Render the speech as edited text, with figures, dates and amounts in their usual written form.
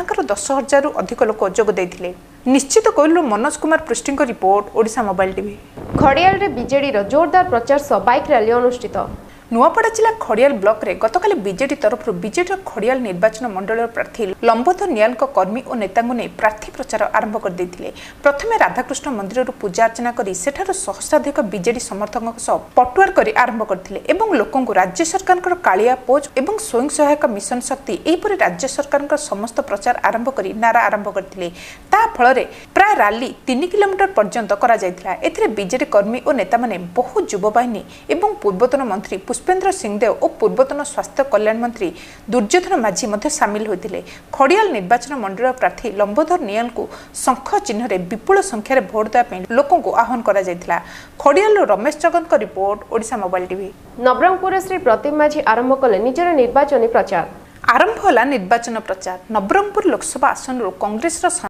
जहाँकर 10,000 रु अधिक लोक जोग देइथिले। निश्चित कोइलु मनोज कुमार पृष्टि report Odisha mobile TV. Khadiyal रे बीजेडी रो जोरदार प्रचार सह बाइक रैली अनुष्ठित। नुआपड़ा जिला खड़ियाल ब्लॉक रे गतकाली बीजेडी तरफ बीजेडी खड़ियाल निर्वाचन मंडल प्रार्थी लंबोधर नियाल कर्मी और नेता ने प्रार्थी प्रचार आरंभ कर देथिले। प्रथमे राधाकृष्ण मंदिर पूजा अर्चना करी सेठार सहस्राधिक बीजेडी समर्थकों सह पटुआर करी आरंभ करथिले एवं लोकंकु राज्य सरकार कालिया पोज एवं स्वयं सहायक मिशन शक्ति एपरि राज्य सरकार समस्त प्रचार आरंभ करी नारा आरंभ करथिले। ता फल प्राय रैली 3 किलोमीटर पर्यंत करा जायथिला। एथिरे बीजेडी कर्मी और नेता माने बहु युवबाहिनी एवं पूर्वतन मंत्री पुष्पेन्द्र सिंहदेव और पूर्वतन स्वास्थ्य कल्याण मंत्री दुर्योधन माझी मध्य सामिल होते। खड़ियाल निर्वाचन मंडल प्रार्थी लंबोधर नियाल को शंख चिन्ह विपुल संख्यार भोट देवाई लोकों को आह्वान करा जायथिला। खड़ियाल रमेश जगत का report Odisha mobile TV. Nabarangpur Shri Pratim Majhi आरंभ कले निजर निर्वाचन प्रचार। आरंभ होला निर्वाचन प्रचार। नवरंगपुर लोकसभा आसन कांग्रेस